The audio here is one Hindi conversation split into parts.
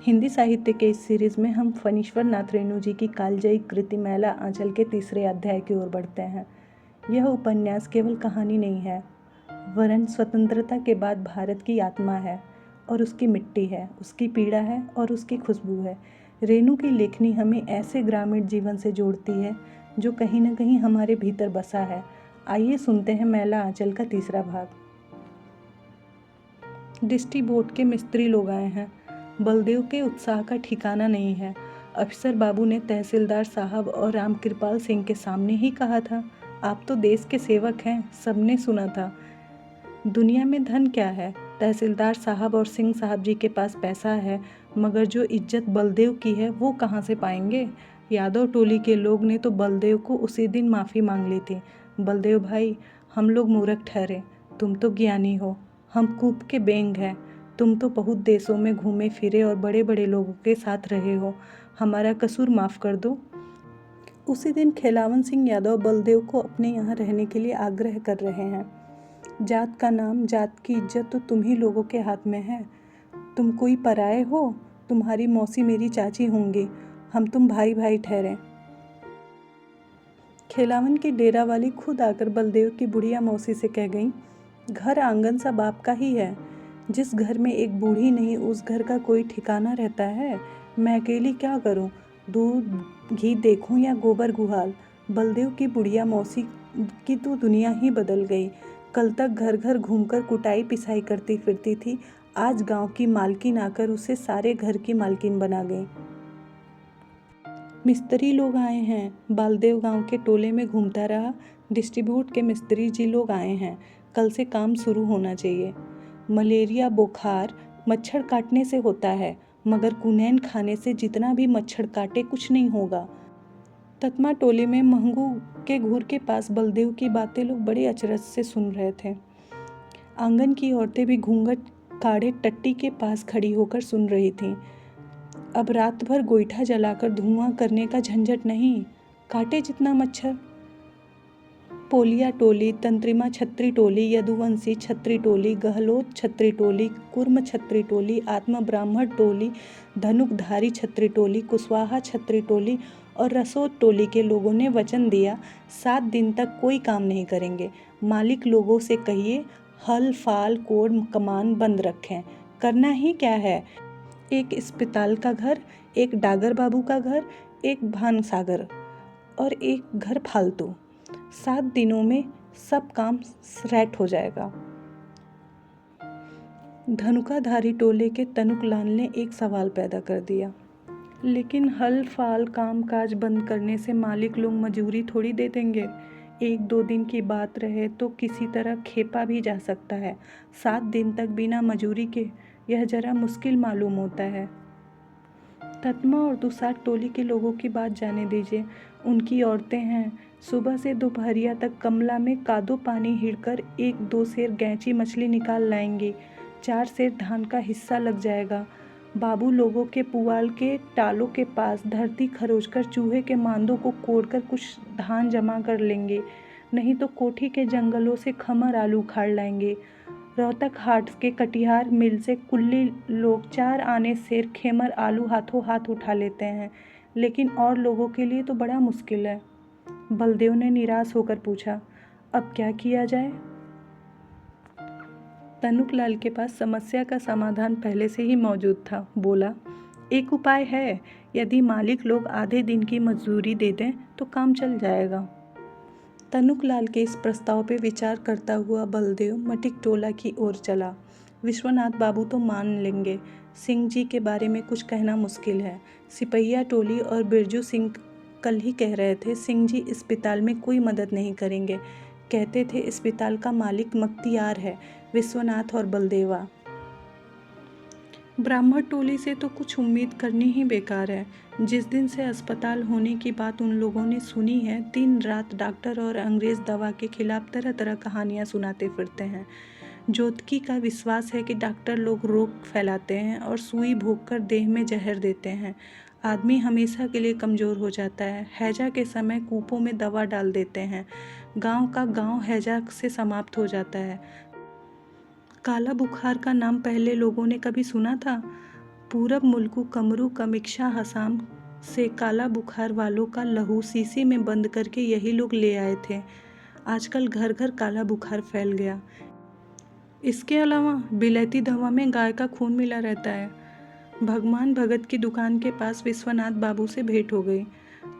हिंदी साहित्य के इस सीरीज में हम फणीश्वर नाथ रेणु जी की कालजयी कृति मैला आंचल के तीसरे अध्याय की ओर बढ़ते हैं। यह उपन्यास केवल कहानी नहीं है, वरन स्वतंत्रता के बाद भारत की आत्मा है और उसकी मिट्टी है, उसकी पीड़ा है और उसकी खुशबू है। रेणु की लेखनी हमें ऐसे ग्रामीण जीवन से जोड़ती है जो कहीं न कहीं हमारे भीतर बसा है। आइए सुनते हैं मैला आंचल का तीसरा भाग। डिस्टी बोर्ड के मिस्त्री लोग आए हैं। बलदेव के उत्साह का ठिकाना नहीं है। अफसर बाबू ने तहसीलदार साहब और रामकृपाल सिंह के सामने ही कहा था, आप तो देश के सेवक हैं। सबने सुना था। दुनिया में धन क्या है? तहसीलदार साहब और सिंह साहब जी के पास पैसा है, मगर जो इज्जत बलदेव की है वो कहाँ से पाएंगे? यादव टोली के लोग ने तो बलदेव को उसी दिन माफ़ी मांग ली थी। बलदेव भाई, हम लोग मूर्ख ठहरे, तुम तो ज्ञानी हो, हम कूप के बेंग हैं। तुम तो बहुत देशों में घूमे फिरे और बड़े बड़े लोगों के साथ रहे हो, हमारा कसूर माफ़ कर दो। उसी दिन खेलावन सिंह यादव बलदेव को अपने यहाँ रहने के लिए आग्रह कर रहे हैं। जात का नाम, जात की इज्जत तो तुम ही लोगों के हाथ में है। तुम कोई पराये हो? तुम्हारी मौसी मेरी चाची होंगी, हम तुम भाई भाई ठहरे। खेलावन की डेरा वाली खुद आकर बलदेव की बुढ़िया मौसी से कह गई, घर आंगन सब आपका ही है। जिस घर में एक बूढ़ी नहीं, उस घर का कोई ठिकाना रहता है। मैं अकेली क्या करूं? दूध घी देखूं या गोबर गुहाल? बलदेव की बुढ़िया मौसी की तो दुनिया ही बदल गई। कल तक घर घर घूमकर कुटाई पिसाई करती फिरती थी, आज गांव की मालकिन आकर उसे सारे घर की मालकिन बना गई। मिस्त्री लोग आए हैं। बालदेव गांव के टोले में घूमता रहा। डिस्ट्रीब्यूट के मिस्त्री जी लोग आए हैं। कल से काम शुरू होना चाहिए। मलेरिया बुखार मच्छर काटने से होता है, मगर कुनैन खाने से जितना भी मच्छर काटे कुछ नहीं होगा। ततमा टोले में महंगू के घूर के पास बलदेव की बातें लोग बड़े अचरज से सुन रहे थे। आंगन की औरतें भी घूंघट काढ़े टट्टी के पास खड़ी होकर सुन रही थीं। अब रात भर गोईठा जलाकर धुआं करने का झंझट नहीं, काटे जितना मच्छर। पोलिया टोली, तंत्रिमा छत्री टोली, यदुवंशी छत्री टोली, गहलोत छत्री टोली, कुर्म छत्री टोली, आत्म ब्राह्मण टोली, धनुकधारी छत्री टोली, कुशवाहा छत्री टोली और रसोद टोली के लोगों ने वचन दिया, 7 दिन तक कोई काम नहीं करेंगे। मालिक लोगों से कहिए हल फाल कोड़ कमान बंद रखें। करना ही क्या है? एक अस्पताल का घर, एक डागर बाबू का घर, एक भानसागर और एक घर फालतू। 7 दिनों में सब काम सेट हो जाएगा। धनुकाधारी टोले के तनुकलाल ने एक सवाल पैदा कर दिया, लेकिन हल फाल काम काज बंद करने से मालिक लोग मजूरी थोड़ी दे देंगे। 1-2 दिन की बात रहे तो किसी तरह खेपा भी जा सकता है। 7 दिन तक बिना मजूरी के यह जरा मुश्किल मालूम होता है। ततमा और दुसाट टोली के लोगों की बात जाने दीजिए। उनकी औरतें हैं, सुबह से दोपहरिया तक कमला में कादो पानी हिड़कर 1-2 सेर गैंची मछली निकाल लाएंगी। 4 सेर धान का हिस्सा लग जाएगा। बाबू लोगों के पुआल के टालों के पास धरती खरोचकर चूहे के मांदों को कोड़कर कुछ धान जमा कर लेंगे, नहीं तो कोठी के जंगलों से खमर आलू उखाड़ लाएंगे। रोहतक हाट के कटिहार मिल से कुल्ली लोग 4 आने सेर खेमर आलू हाथों हाथ उठा लेते हैं, लेकिन और लोगों के लिए तो बड़ा मुश्किल है। बलदेव ने निराश होकर पूछा, अब क्या किया जाए? तनुकलाल के पास समस्या का समाधान पहले से ही मौजूद था। बोला, एक उपाय है, यदि मालिक लोग आधे दिन की मजदूरी दे दें तो काम चल जाएगा। तनुकलाल के इस प्रस्ताव पे विचार करता हुआ बलदेव मटिक टोला की ओर चला। विश्वनाथ बाबू तो मान लेंगे, सिंह जी के बारे में कुछ कहना मुश्किल है। सिपहिया टोली और बिरजू सिंह कल ही कह रहे थे, सिंह जी अस्पताल में कोई मदद नहीं करेंगे। कहते थे अस्पताल का मालिक मख्तियार है, विश्वनाथ और बलदेवा। ब्राह्मण टोली से तो कुछ उम्मीद करनी ही बेकार है। जिस दिन से अस्पताल होने की बात उन लोगों ने सुनी है, दिन रात डॉक्टर और अंग्रेज़ दवा के खिलाफ तरह तरह कहानियाँ सुनाते फिरते हैं। ज्योतिकी का विश्वास है कि डॉक्टर लोग रोग फैलाते हैं और सुई भोंककर देह में जहर देते हैं। आदमी हमेशा के लिए कमज़ोर हो जाता है। हैजा के समय कूपों में दवा डाल देते हैं। गांव का गांव हैजा से समाप्त हो जाता है। काला बुखार का नाम पहले लोगों ने कभी सुना था? पूरब मुल्कू कमरू कमिक्षा हसाम से काला बुखार वालों का लहू शीशी में बंद करके यही लोग ले आए थे। आजकल घर घर काला बुखार फैल गया। इसके अलावा बिलायती दवा में गाय का खून मिला रहता है। भगवान भगत की दुकान के पास विश्वनाथ बाबू से भेंट हो गई।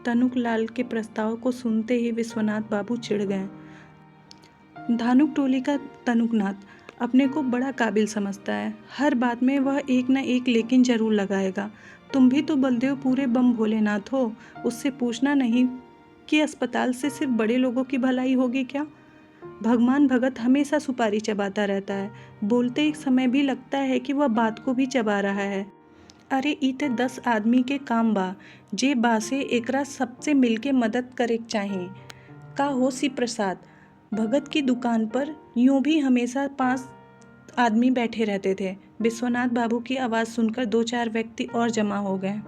तनुक लाल के प्रस्ताव को सुनते ही विश्वनाथ बाबू चिढ़ गए। धानुक टोली का तनुकनाथ अपने को बड़ा काबिल समझता है। हर बात में वह एक न एक लेकिन जरूर लगाएगा। तुम भी तो बलदेव पूरे बम भोलेनाथ हो, उससे पूछना नहीं कि अस्पताल से सिर्फ बड़े लोगों की भलाई होगी क्या? भगवान भगत हमेशा सुपारी चबाता रहता है। बोलते एक समय भी लगता है कि वह बात को भी चबा रहा है। अरे इते 10 आदमी के काम बा, जे बासे एकरा सबसे मिलके मदद करे चाहिए। का हो सी प्रसाद, भगत की दुकान पर यूं भी हमेशा 5 आदमी बैठे रहते थे। विश्वनाथ बाबू की आवाज़ सुनकर 2-4 व्यक्ति और जमा हो गए।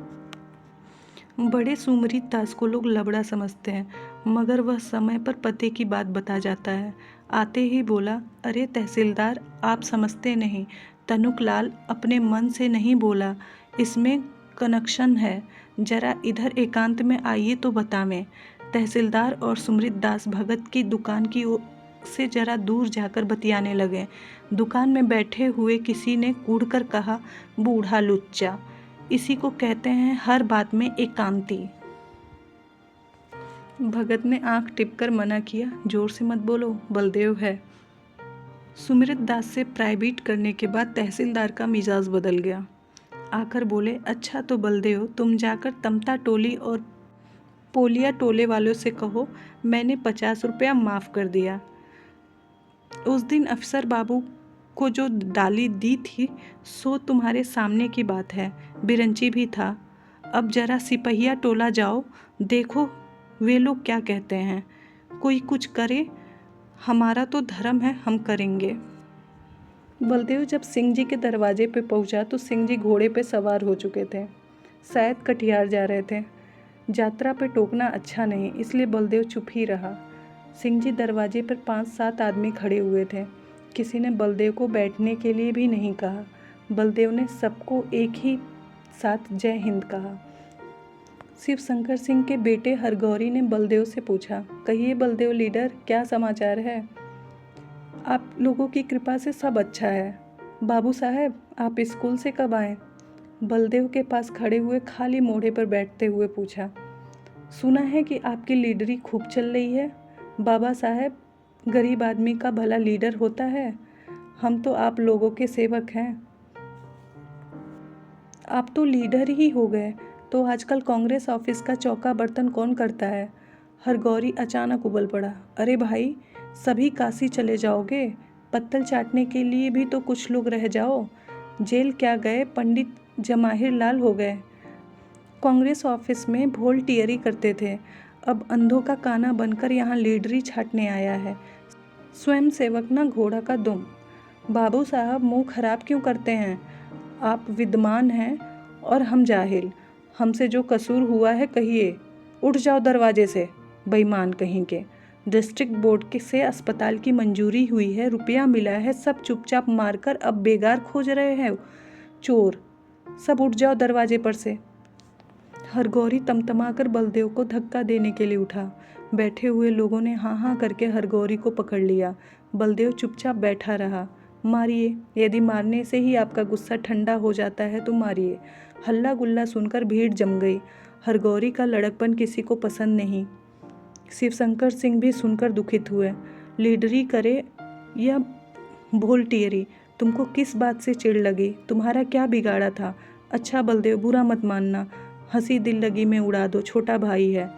बड़े सुमरी दास को लोग लबड़ा समझते हैं, मगर वह समय पर पते की बात बता जाता है। आते ही बोला, अरे तहसीलदार, आप समझते नहीं। तनुकलाल अपने मन से नहीं बोला, इसमें कनेक्शन है। जरा इधर एकांत में आइए तो बतावें। तहसीलदार और सुमृत दास भगत की दुकान की ओर से जरा दूर जाकर बतियाने लगे। दुकान में बैठे हुए किसी ने कूढ़कर कहा, बूढ़ा लुच्चा, इसी को कहते हैं हर बात में एकांती। भगत ने आंख टिपकर मना किया, जोर से मत बोलो, बलदेव है। सुमृत दास से प्राइवेट करने के बाद तहसीलदार का मिजाज बदल गया। आकर बोले, अच्छा तो बलदेव, तुम जाकर तमता टोली और पोलिया टोले वालों से कहो मैंने 50 रुपया माफ़ कर दिया। उस दिन अफसर बाबू को जो डाली दी थी सो तुम्हारे सामने की बात है, बिरंची भी था। अब जरा सिपहिया टोला जाओ, देखो वे लोग क्या कहते हैं। कोई कुछ करे, हमारा तो धर्म है, हम करेंगे। बलदेव जब सिंह जी के दरवाजे पे पहुंचा तो सिंह जी घोड़े पे सवार हो चुके थे, शायद कटिहार जा रहे थे। यात्रा पे टोकना अच्छा नहीं, इसलिए बलदेव चुप ही रहा। सिंह जी दरवाजे पर 5-7 आदमी खड़े हुए थे। किसी ने बलदेव को बैठने के लिए भी नहीं कहा। बलदेव ने सबको एक ही साथ जय हिंद कहा। शिव शंकर सिंह के बेटे हरगौरी ने बलदेव से पूछा, कहिए बलदेव लीडर, क्या समाचार है? आप लोगों की कृपा से सब अच्छा है। बाबू साहब, आप स्कूल से कब आए? बलदेव के पास खड़े हुए खाली मोढ़े पर बैठते हुए पूछा। सुना है कि आपकी लीडरी खूब चल रही है। बाबा साहब, गरीब आदमी का भला लीडर होता है? हम तो आप लोगों के सेवक हैं। आप तो लीडर ही हो गए, तो आजकल कांग्रेस ऑफिस का चौका बर्तन कौन करता है? हरगौरी अचानक उबल पड़ा। अरे भाई, सभी काशी चले जाओगे? पत्तल चाटने के लिए भी तो कुछ लोग रह जाओ। जेल क्या गए, पंडित जमाहिर लाल हो गए। कांग्रेस ऑफिस में वॉलंटियरी करते थे, अब अंधों का काना बनकर यहाँ लीडरी छाटने आया है। स्वयं सेवक ना घोड़ा का दुम। बाबू साहब, मुंह खराब क्यों करते हैं? आप विद्वान हैं और हम जाहिल। हमसे जो कसूर हुआ है कहिए। उठ जाओ दरवाजे से, बेईमान कहीं के। डिस्ट्रिक्ट बोर्ड के से अस्पताल की मंजूरी हुई है, रुपया मिला है, सब चुपचाप मारकर अब बेगार खोज रहे हैं चोर। सब उठ जाओ दरवाजे पर से। हरगौरी तमतमाकर बलदेव को धक्का देने के लिए उठा। बैठे हुए लोगों ने हाँ हाँ करके हरगौरी को पकड़ लिया। बलदेव चुपचाप बैठा रहा। मारिए, यदि मारने से ही आपका गुस्सा ठंडा हो जाता है तो मारिए। हल्ला गुल्ला सुनकर भीड़ जम गई। हरगौरी का लड़कपन किसी को पसंद नहीं। शिवशंकर सिंह भी सुनकर दुखित हुए। लीडरी करे या वॉलंटियरी, तुमको किस बात से चिढ़ लगी? तुम्हारा क्या बिगाड़ा था? अच्छा बलदेव, बुरा मत मानना, हंसी दिल लगी में उड़ा दो, छोटा भाई है।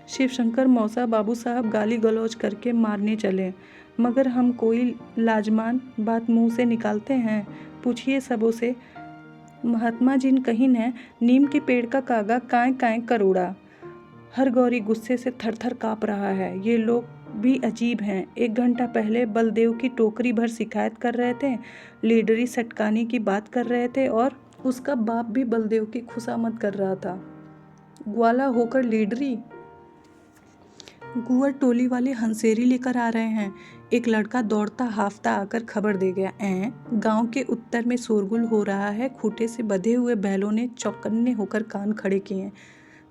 शिवशंकर मौसा बाबू साहब गाली गलौज करके मारने चले, मगर हम कोई लाजमान बात मुंह से निकालते हैं? पूछिए सबों से। महात्मा जी कहीं ने नीम के पेड़ का कागा काएं काएं कर उड़ा। हरगौरी गुस्से से थरथर काँप रहा है। ये लोग भी अजीब हैं। 1 घंटा पहले बलदेव की टोकरी भर शिकायत कर रहे थे, लीडरी सटकाने की बात कर रहे थे, और उसका बाप भी बलदेव की खुशामद कर रहा था। ग्वाला होकर लीडरी। गुअर टोली वाले हंसेरी लेकर आ रहे हैं। एक लड़का दौड़ता हाफता आकर खबर दे गया। गांव के उत्तर में शोरगुल हो रहा है। खूंटे से बंधे हुए बैलों ने चौकन्ने होकर कान खड़े किए।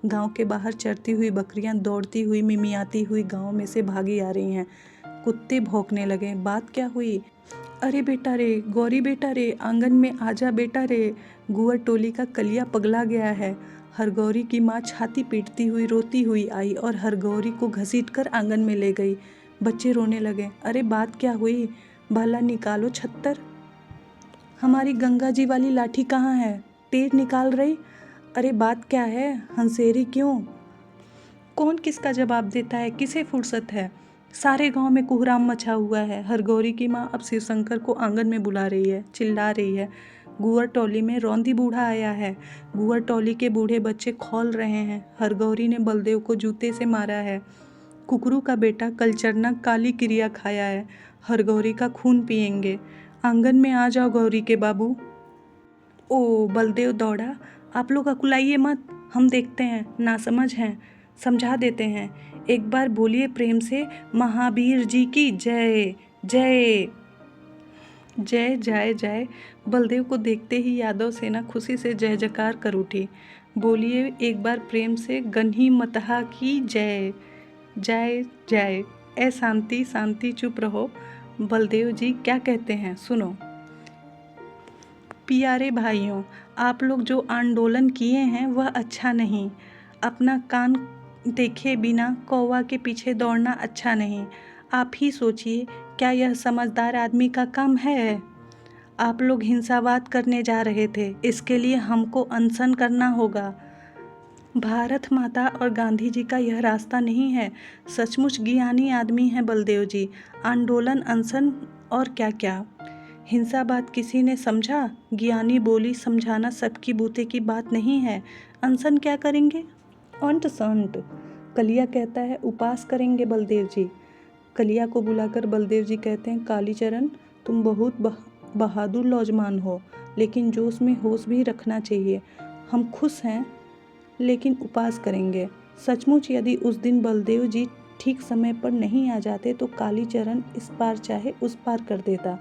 गांव के बाहर चरती हुई बकरियां दौड़ती हुई मिमियाती हुई गांव में से भागी आ रही हैं। कुत्ते भौंकने लगे। बात क्या हुई? अरे बेटा रे, गौरी बेटा रे, आंगन में आजा बेटा रे। गुअर टोली का कलिया पगला गया है। हरगौरी की माँ छाती पीटती हुई रोती हुई आई और हरगौरी को घसीटकर आंगन में ले गई। बच्चे रोने लगे। अरे बात क्या हुई? भाला निकालो छत्तर। हमारी गंगा जी वाली लाठी कहाँ है? तीर निकाल रही। अरे बात क्या है? हंसेरी क्यों? कौन किसका जवाब देता है? किसे फुर्सत है? सारे गांव में कोहराम मचा हुआ है। हरगौरी की माँ अब शिवशंकर को आंगन में बुला रही है, चिल्ला रही है। गुअर टोली में रौंदी बूढ़ा आया है। गुअर टोली के बूढ़े बच्चे खौल रहे हैं। हरगौरी ने बलदेव को जूते से मारा है। कुकरू का बेटा कलचरना काली क्रिया खाया है। हरगौरी का खून पिएंगे। आंगन में आ जाओ गौरी के बाबू। ओ, बलदेव दौड़ा। आप लोग अकुलाइए मत, हम देखते हैं, नासमझ हैं, समझा देते हैं। एक बार बोलिए प्रेम से, महावीर जी की जय जय। जय जय जय। बलदेव को देखते ही यादव सेना खुशी से जय जयकार कर उठी। बोलिए एक बार प्रेम से, गन्ही मतहा की जय जय जय। ए शांति शांति, चुप रहो। बलदेव जी क्या कहते हैं सुनो। प्यारे भाइयों, आप लोग जो आंदोलन किए हैं वह अच्छा नहीं। अपना कान देखे बिना कौवा के पीछे दौड़ना अच्छा नहीं। आप ही सोचिए, क्या यह समझदार आदमी का काम है? आप लोग हिंसावाद करने जा रहे थे, इसके लिए हमको अनशन करना होगा। भारत माता और गांधी जी का यह रास्ता नहीं है। सचमुच ज्ञानी आदमी है बलदेव जी। आंदोलन, अनशन और क्या क्या। हिंसा बात किसी ने समझा? ज्ञानी बोली समझाना सबकी बूते की बात नहीं है। अनशन क्या करेंगे? अंट संट। कलिया कहता है उपास करेंगे बलदेव जी। कलिया को बुलाकर बलदेव जी कहते हैं, कालीचरण तुम बहुत बहादुर नौजवान हो, लेकिन जोश में होश भी रखना चाहिए। हम खुश हैं लेकिन उपास करेंगे। सचमुच यदि उस दिन बलदेव जी ठीक समय पर नहीं आ जाते तो कालीचरण इस पार चाहे उस पार कर देता।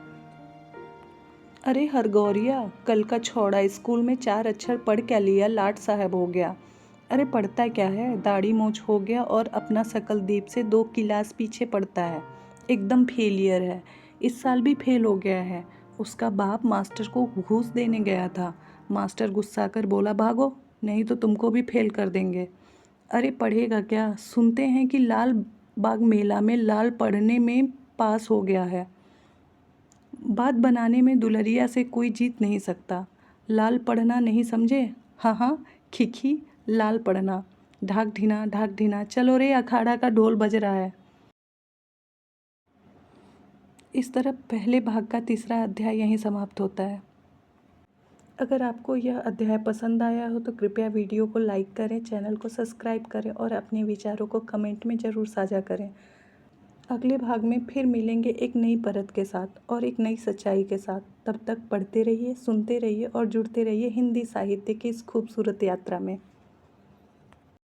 अरे हरगौरिया, कल का छोड़ा स्कूल में 4 अक्षर पढ़ क्या लिया? लाट साहब हो गया। अरे पढ़ता क्या है, दाढ़ी मूंछ हो गया और अपना सकलदीप से 2 क्लास पीछे पढ़ता है। एकदम फेलियर है। इस साल भी फेल हो गया है। उसका बाप मास्टर को घूस देने गया था। मास्टर गुस्सा कर बोला, भागो नहीं तो तुमको भी फेल कर देंगे। अरे पढ़ेगा क्या? सुनते हैं कि लाल बाग मेला में लाल पढ़ने में पास हो गया है। बात बनाने में दुलरिया से कोई जीत नहीं सकता। लाल पढ़ना नहीं समझे? हाँ हाँ, खिखी लाल पढ़ना। ढाक ढिना, चलो रे, अखाड़ा का ढोल बज रहा है। इस तरह पहले भाग का तीसरा अध्याय यहीं समाप्त होता है। अगर आपको यह अध्याय पसंद आया हो तो कृपया वीडियो को लाइक करें, चैनल को सब्सक्राइब करें और अपने विचारों को कमेंट में ज़रूर साझा करें। अगले भाग में फिर मिलेंगे एक नई परत के साथ और एक नई सच्चाई के साथ। तब तक पढ़ते रहिए, सुनते रहिए और जुड़ते रहिए हिंदी साहित्य की इस खूबसूरत यात्रा में।